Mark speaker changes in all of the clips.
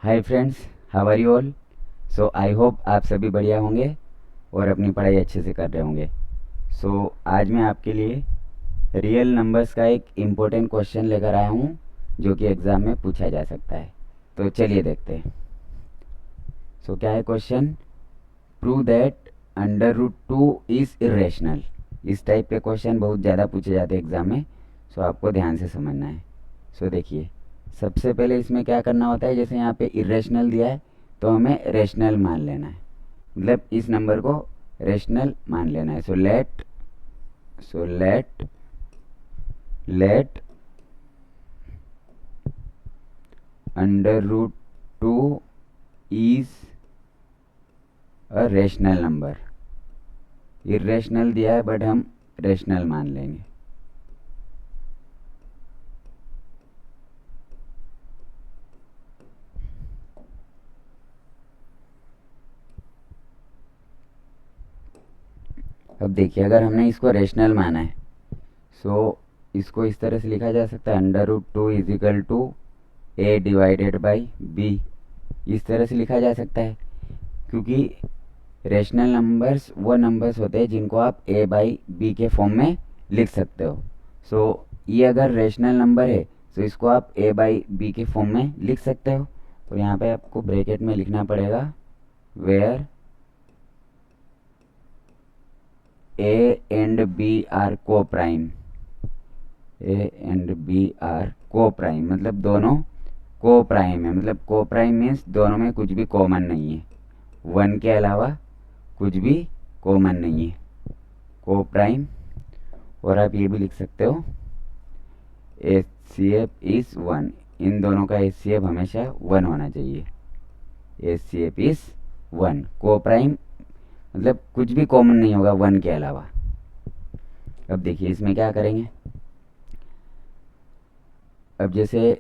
Speaker 1: Hi friends, how are you all. So I hope आप सभी बढ़िया होंगे और अपनी पढ़ाई अच्छे से कर रहे होंगे। आज मैं आपके लिए रियल नंबर्स का एक इम्पोर्टेंट क्वेश्चन लेकर आया हूँ जो कि एग्ज़ाम में पूछा जा सकता है। तो चलिए देखते हैं। क्या है question? Prove that under root two is irrational. इस टाइप के क्वेश्चन बहुत ज़्यादा पूछे जाते हैं एग्ज़ाम में। आपको ध्यान से समझना है। देखिए, सबसे पहले इसमें क्या करना होता है, जैसे यहाँ पे इरेशनल दिया है तो हमें रेशनल मान लेना है, मतलब इस नंबर को रेशनल मान लेना है। Let under root two is a rational number. Irrational दिया है बट हम रेशनल मान लेंगे। अब देखिए, अगर हमने इसको रेशनल माना है इसको इस तरह से लिखा जा सकता है, under root two is equal to A divided by B. इस तरह से लिखा जा सकता है क्योंकि रेशनल नंबर्स वो नंबर्स होते हैं जिनको आप ए बाई बी के फॉर्म में लिख सकते हो। ये अगर रेशनल नंबर है तो इसको आप ए बाई बी के फॉर्म में लिख सकते हो। और यहाँ पे आपको ब्रैकेट में लिखना पड़ेगा where A and B are coprime. A and B are coprime मतलब दोनों को प्राइम है, मतलब को प्राइम मीन्स दोनों में कुछ भी कॉमन नहीं है, वन के अलावा कुछ भी कॉमन नहीं है, को प्राइम। और आप ये भी लिख सकते हो H C F is one. इन दोनों का एच सी एफ हमेशा वन होना चाहिए। H C F is one, coprime मतलब कुछ भी कॉमन नहीं होगा वन के अलावा। अब देखिए इसमें क्या करेंगे। अब जैसे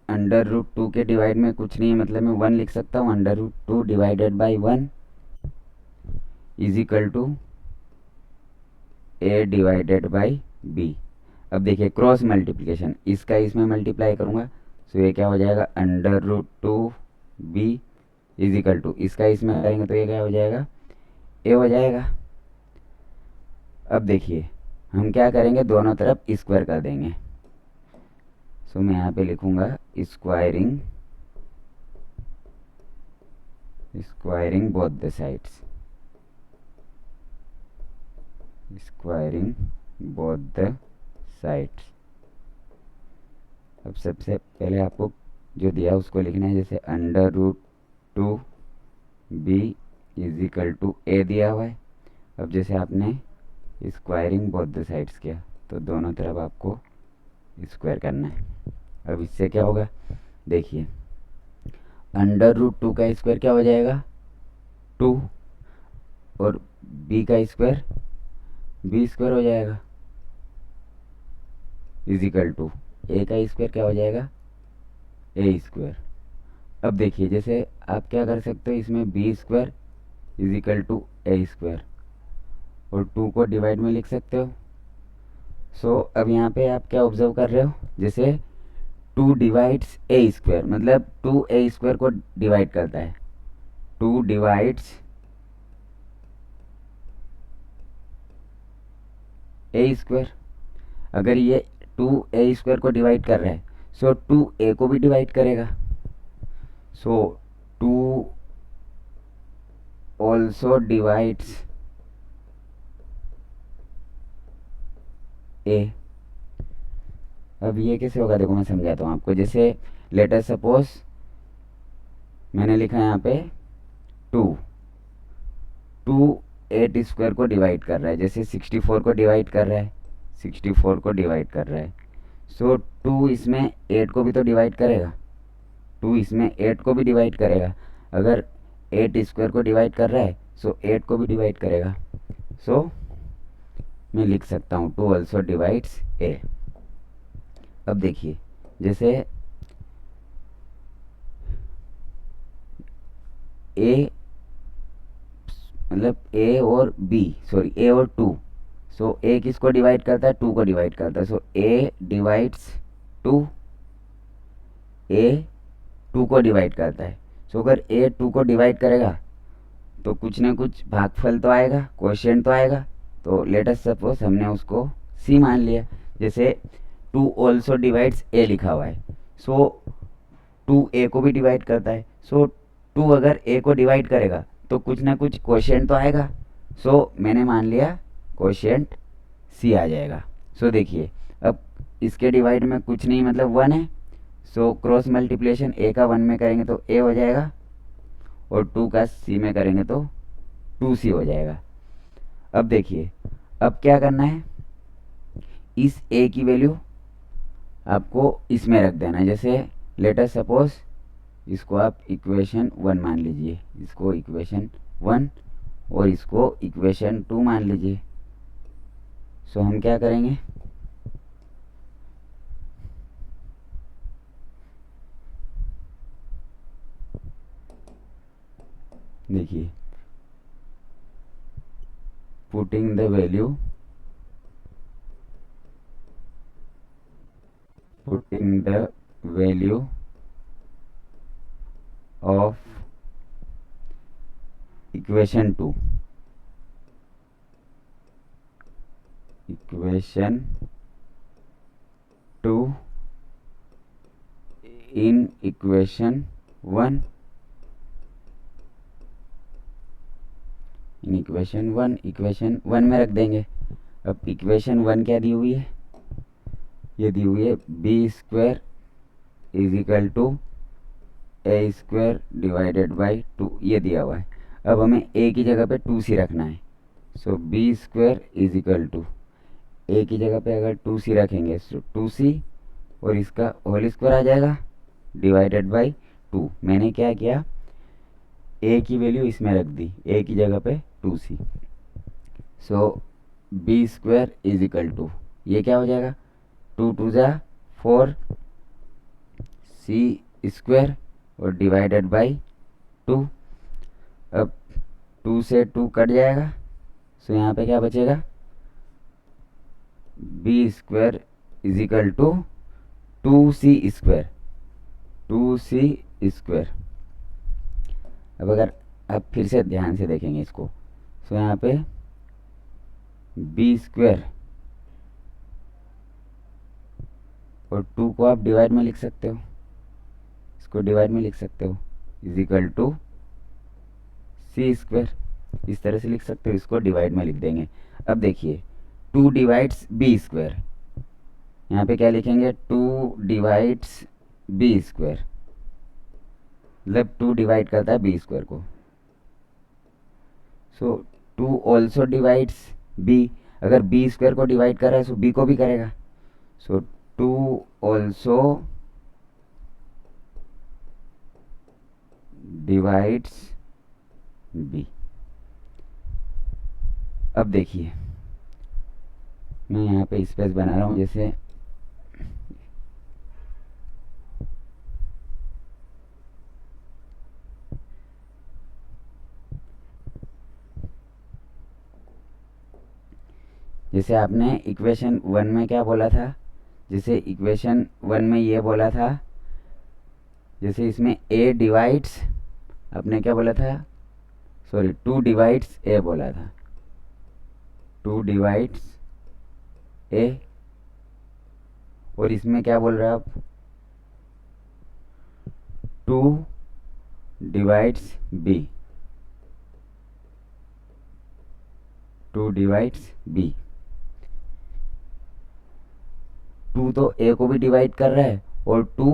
Speaker 1: अंडर रूट टू के डिवाइड में कुछ नहीं है, मतलब मैं वन लिख सकता हूँ। Under root two divided by one is equal to A divided by B. अब देखिए क्रॉस मल्टीप्लिकेशन, इसका इसमें मल्टीप्लाई करूँगा ये क्या हो जाएगा, under root two B is equal to, इसका इसमें करेंगे तो ये क्या हो जाएगा, ए हो जाएगा। अब देखिए हम क्या करेंगे, दोनों तरफ स्क्वायर कर देंगे। मैं यहाँ पे लिखूँगा squaring both the sides, squaring both the sides. अब सबसे पहले आपको जो दिया उसको लिखना है, जैसे under root two B is equal to A दिया हुआ है। अब जैसे आपने स्क्वायरिंग बोथ द साइड्स किया तो दोनों तरफ आपको स्क्वायर करना है। अब इससे क्या होगा, देखिए अंडर रूट टू का स्क्वायर क्या हो जाएगा, टू, और बी का स्क्वायर बी स्क्वायर हो जाएगा इज इक्वल टू ए का स्क्वायर क्या हो जाएगा, ए स्क्वायर। अब देखिए जैसे आप क्या कर सकते हो, इसमें B square is equal to A square और टू को डिवाइड में लिख सकते हो। अब यहाँ पे आप क्या ऑब्जर्व कर रहे हो, जैसे टू डिवाइड्स ए स्क्वायर मतलब टू ए स्क्वायर को डिवाइड करता है, टू डिवाइड्स ए स्क्वायर। अगर ये टू ए स्क्वायर को डिवाइड कर रहा है टू ए को भी डिवाइड करेगा। टू ऑल्सो डिवाइड्स ए। अब ये कैसे होगा, देखो मैं समझाता हूँ आपको। जैसे लेट अस सपोज मैंने लिखा यहाँ पे टू एट स्क्वायर को डिवाइड कर रहा है, जैसे 64 को डिवाइड कर रहा है, 64 को डिवाइड कर रहा है। टू इसमें 8 को भी तो डिवाइड करेगा, टू इसमें 8 को भी डिवाइड करेगा। अगर 8 स्क्वायर को डिवाइड कर रहा है 8 को भी डिवाइड करेगा। मैं लिख सकता हूँ टू ऑल्सो डिवाइड्स ए। अब देखिए जैसे ए मतलब ए और बी, सॉरी ए और टू, ए किसको डिवाइड करता है, टू को डिवाइड करता है। ए डिवाइड्स टू, ए 2 को डिवाइड करता है। सो अगर ए 2 को डिवाइड करेगा तो कुछ ना कुछ भागफल तो आएगा, क्वोशिएंट तो आएगा। तो लेट अस सपोज हमने उसको सी मान लिया। जैसे 2 ऑल्सो डिवाइड्स ए लिखा हुआ है, सो 2 ए को भी डिवाइड करता है। सो 2 अगर ए को डिवाइड करेगा तो कुछ ना कुछ क्वोशिएंट तो आएगा। सो मैंने मान लिया क्वोशिएंट सी आ जाएगा। सो देखिए अब इसके डिवाइड में कुछ नहीं, मतलब 1 है। सो क्रॉस मल्टीप्लिकेशन ए का 1 में करेंगे तो ए हो जाएगा, और 2 का सी में करेंगे तो 2c हो जाएगा। अब देखिए अब क्या करना है, इस ए की वैल्यू आपको इसमें रख देना है। जैसे लेट अस सपोज इसको आप इक्वेशन 1 मान लीजिए, इसको इक्वेशन 1 और इसको इक्वेशन 2 मान लीजिए। सो हम क्या करेंगे, देखिए putting the value of equation 2 in equation 1 equation 1 में रख देंगे। अब इक्वेशन 1 क्या दी हुई है, ये दी हुई है B square is equal to A square divided by 2, ये दिया हुआ है। अब हमें ए की जगह पे 2c रखना है। So B square is equal to A की जगह पे अगर 2c रखेंगे तो 2c और इसका होल स्क्वायर आ जाएगा डिवाइडेड बाई 2। मैंने क्या किया, ए की वैल्यू इसमें रख दी, ए की जगह पे 2c। So B square is equal to ये क्या हो जाएगा, 2 2 जा 4 सी स्क्वायर और डिवाइडेड बाई 2। अब 2 से 2 कट जाएगा। सो यहाँ पे क्या बचेगा, B square is equal to 2c square, 2c square. अब अगर आप फिर से ध्यान से देखेंगे इसको, सो यहाँ पे बी स्क्वायर और 2 को आप डिवाइड में लिख सकते हो, इसको डिवाइड में लिख सकते हो, is equal to C square, इस तरह से लिख सकते हो, इसको डिवाइड में लिख देंगे। अब देखिए 2 डिवाइड्स बी स्क्वायर, यहाँ पे क्या लिखेंगे, 2 डिवाइड्स बी स्क्वायर, मतलब 2 डिवाइड करता है बी स्क्वायर को। सो 2 ऑल्सो डिवाइड्स बी, अगर बी स्क्वायर को डिवाइड कर रहा है सो बी को भी करेगा। सो 2 ऑल्सो डिवाइड्स बी। अब देखिए मैं यहाँ पे स्पेस बना रहा हूँ, जैसे जैसे आपने इक्वेशन 1 में क्या बोला था, जैसे इक्वेशन 1 में ये बोला था, जैसे इसमें a डिवाइड्स, आपने क्या बोला था, सॉरी 2 डिवाइड्स a बोला था, 2 डिवाइड्स a, और इसमें क्या बोल रहे हो आप, 2 डिवाइड्स b, 2 डिवाइड्स b। 2 तो a को भी डिवाइड कर रहा है और 2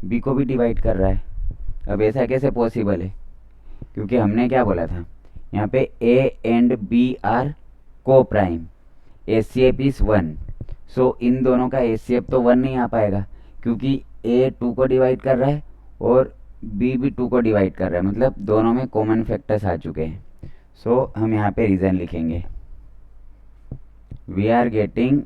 Speaker 1: b को भी डिवाइड कर रहा है। अब ऐसा कैसे पॉसिबल है, क्योंकि हमने क्या बोला था, यहाँ पे a एंड b आर को प्राइम, एचसीएफ इज 1। सो इन दोनों का एचसीएफ तो 1 नहीं आ पाएगा, क्योंकि a 2 को डिवाइड कर रहा है और b भी 2 को डिवाइड कर रहा है, मतलब दोनों में कॉमन फैक्टर्स आ चुके हैं। सो हम यहाँ पे रीज़न लिखेंगे, we are getting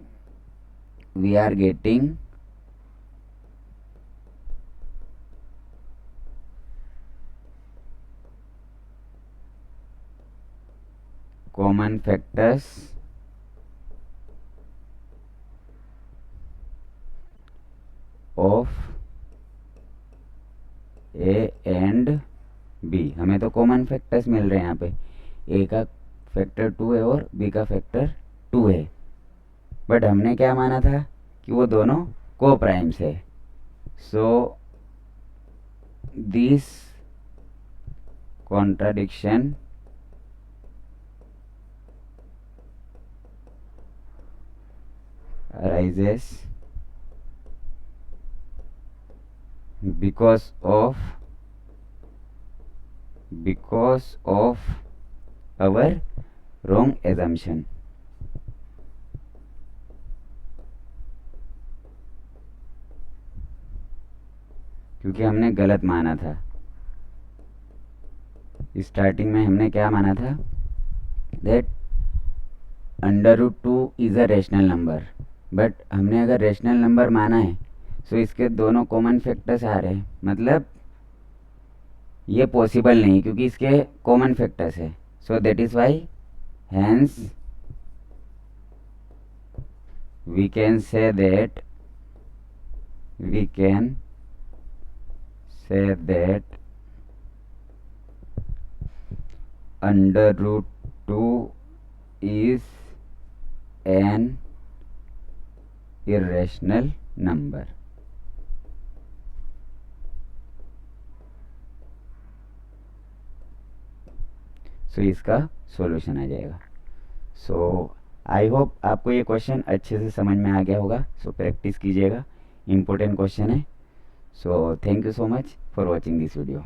Speaker 1: common factors of B, हमें तो कॉमन फैक्टर्स मिल रहे हैं यहाँ पे, ए का फैक्टर 2 है और बी का फैक्टर 2 है, बट हमने क्या माना था कि वो दोनों को प्राइम्स है। So this contradiction arises because of our wrong assumption। क्योंकि हमने गलत माना था, स्टार्टिंग में हमने क्या माना था, that √2 is a rational number, but हमने अगर रेशनल नंबर माना है तो इसके दोनों कॉमन फैक्टर्स आ रहे हैं, मतलब ये पॉसिबल नहीं क्योंकि इसके कॉमन फैक्टर्स है। So that is why hence we can say that √2 is an irrational number। So इसका सॉल्यूशन आ जाएगा। सो आई होप आपको ये क्वेश्चन अच्छे से समझ में आ गया होगा। सो प्रैक्टिस कीजिएगा, इम्पोर्टेंट क्वेश्चन है। So thank you so much for watching this video.